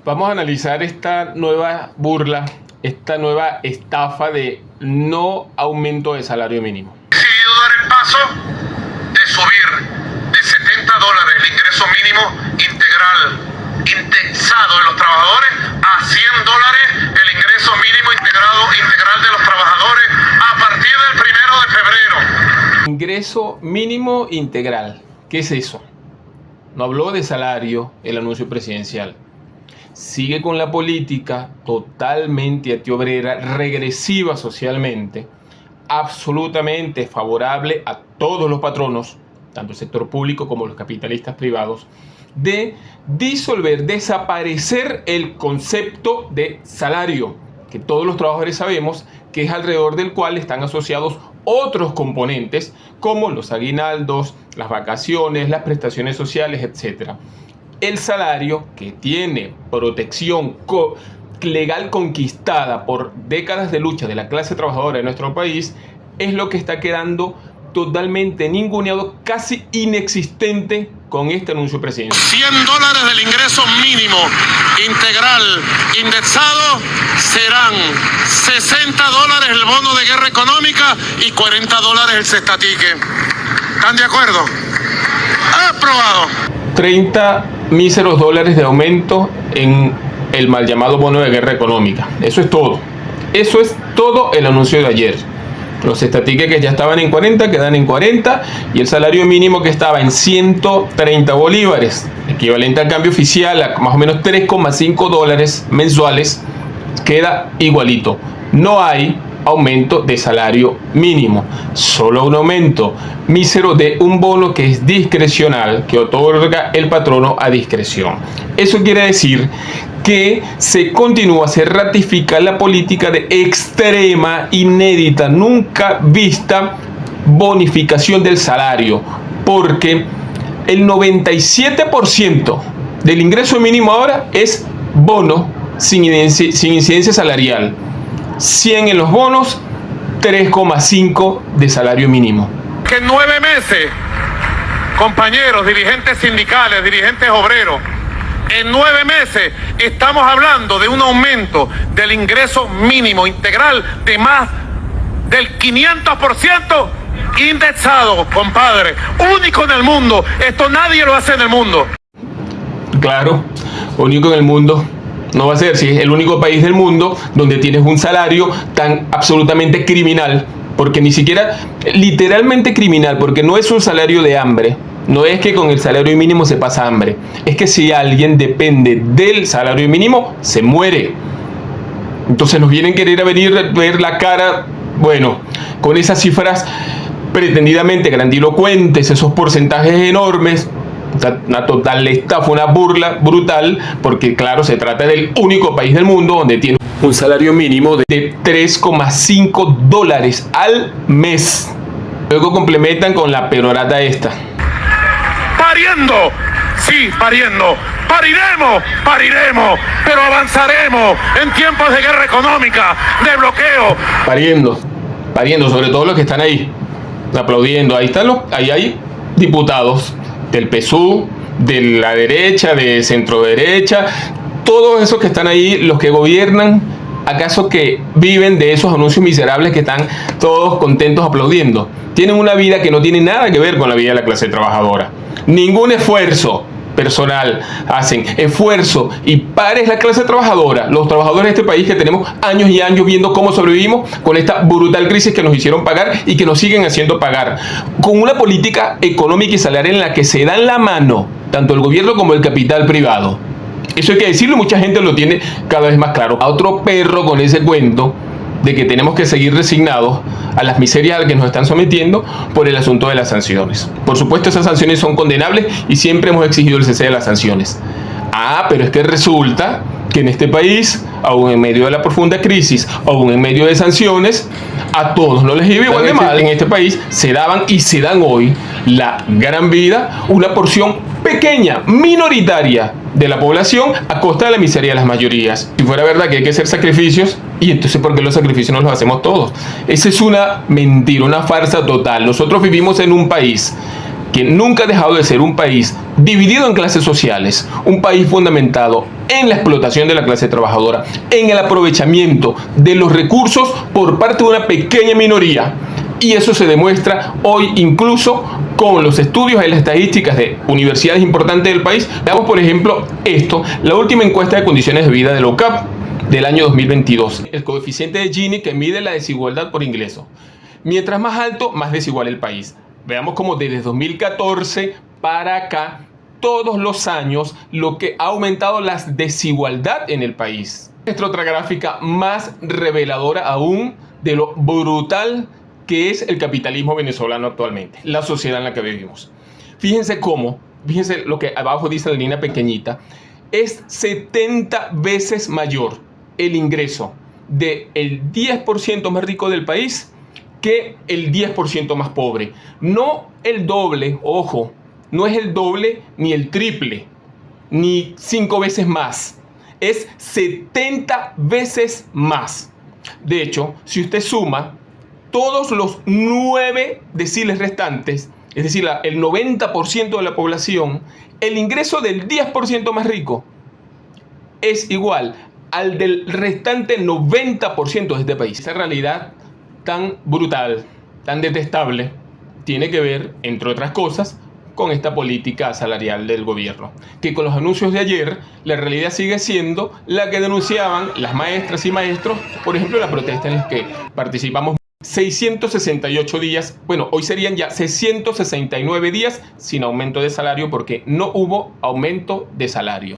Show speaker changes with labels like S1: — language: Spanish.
S1: Vamos a analizar esta nueva burla, esta nueva estafa de no aumento de salario mínimo.
S2: Decidido dar el paso de subir de $70 el ingreso mínimo integral indexado de los trabajadores a $100 el ingreso mínimo integral de los trabajadores a partir del 1 de febrero.
S1: Ingreso mínimo integral. ¿Qué es eso? No habló de salario el anuncio presidencial. Sigue con la política totalmente antiobrera, regresiva socialmente, absolutamente favorable a todos los patronos, tanto el sector público como los capitalistas privados, de disolver, desaparecer el concepto de salario, que todos los trabajadores sabemos que es alrededor del cual están asociados otros componentes como los aguinaldos, las vacaciones, las prestaciones sociales, etc. El salario, que tiene protección legal conquistada por décadas de lucha de la clase trabajadora de nuestro país, es lo que está quedando totalmente ninguneado, casi inexistente con este anuncio presidencial.
S2: $100 del ingreso mínimo integral indexado serán $60 el bono de guerra económica y $40 el cestatique. ¿Están de acuerdo? Aprobado.
S1: 30 míseros dólares de aumento en el mal llamado bono de guerra económica. Eso es todo. Eso es todo el anuncio de ayer. Los estatiques que ya estaban en 40 quedan en 40 y el salario mínimo que estaba en 130 bolívares, equivalente al cambio oficial a más o menos $3,5 mensuales, queda igualito. No hay aumento de salario mínimo, solo un aumento mísero de un bono que es discrecional, que otorga el patrono a discreción. Eso quiere decir que se continúa, se ratifica la política de extrema, inédita, nunca vista bonificación del salario, porque el 97% del ingreso mínimo ahora es bono sin incidencia salarial. 100 en los bonos, 3,5 de salario mínimo.
S2: Que en 9 meses, compañeros, dirigentes sindicales, dirigentes obreros, en 9 meses estamos hablando de un aumento del ingreso mínimo integral de más del 500% indexado, compadre. Único en el mundo. Esto nadie lo hace en el mundo.
S1: Claro, único en el mundo. No va a ser, si es el único país del mundo donde tienes un salario tan absolutamente criminal, porque ni siquiera literalmente criminal, porque no es un salario de hambre, no es que con el salario mínimo se pasa hambre, es que si alguien depende del salario mínimo, se muere. Entonces nos vienen a querer ver la cara, bueno, con esas cifras pretendidamente grandilocuentes, esos porcentajes enormes. Una total estafa, una burla brutal, porque claro, se trata del único país del mundo donde tiene un salario mínimo de $3,5 al mes. Luego complementan con la perorata esta.
S2: ¡Pariendo! Sí, pariendo. Pariremos, pero avanzaremos en tiempos de guerra económica, de bloqueo.
S1: Pariendo, sobre todo los que están ahí, aplaudiendo. Ahí hay diputados del PSUV, de la derecha, de centro derecha, todos esos que están ahí, los que gobiernan, ¿acaso que viven de esos anuncios miserables que están todos contentos aplaudiendo? Tienen una vida que no tiene nada que ver con la vida de la clase trabajadora. Ningún esfuerzo personal hacen, esfuerzo y pares la clase trabajadora, los trabajadores de este país que tenemos años y años viendo cómo sobrevivimos con esta brutal crisis que nos hicieron pagar y que nos siguen haciendo pagar, con una política económica y salarial en la que se dan la mano tanto el gobierno como el capital privado. Eso hay que decirlo, mucha gente lo tiene cada vez más claro. A otro perro con ese cuento de que tenemos que seguir resignados a las miserias a las que nos están sometiendo por el asunto de las sanciones. Por supuesto, esas sanciones son condenables y siempre hemos exigido el cese de las sanciones. Pero es que resulta que en este país, aún en medio de la profunda crisis, aún en medio de sanciones, a todos no les iba igual de mal. En este país se daban y se dan hoy la gran vida, una porción pequeña, minoritaria de la población a costa de la miseria de las mayorías. Si fuera verdad que hay que hacer sacrificios, y entonces ¿por qué los sacrificios no los hacemos todos? Esa es una mentira, una farsa total. Nosotros vivimos en un país que nunca ha dejado de ser un país dividido en clases sociales, un país fundamentado en la explotación de la clase trabajadora, en el aprovechamiento de los recursos por parte de una pequeña minoría. Y eso se demuestra hoy incluso con los estudios y las estadísticas de universidades importantes del país. Veamos, por ejemplo, la última encuesta de condiciones de vida de la OCAP del año 2022. El coeficiente de Gini, que mide la desigualdad por ingreso. Mientras más alto, más desigual el país. Veamos cómo desde 2014 para acá, todos los años, lo que ha aumentado la desigualdad en el país. Esta otra gráfica más reveladora aún de lo brutal que es el capitalismo venezolano actualmente, la sociedad en la que vivimos. Fíjense lo que abajo dice la línea pequeñita, es 70 veces mayor el ingreso del 10% más rico del país que el 10% más pobre. No el doble, ojo, no es el doble ni el triple, ni 5 veces más. Es 70 veces más. De hecho, si usted suma todos los 9 deciles restantes, es decir, el 90% de la población, el ingreso del 10% más rico es igual al del restante 90% de este país. Esa realidad tan brutal, tan detestable, tiene que ver, entre otras cosas, con esta política salarial del gobierno, que con los anuncios de ayer, la realidad sigue siendo la que denunciaban las maestras y maestros, por ejemplo, en la protesta en la que participamos. 668 días, bueno, hoy serían ya 669 días sin aumento de salario porque no hubo aumento de salario.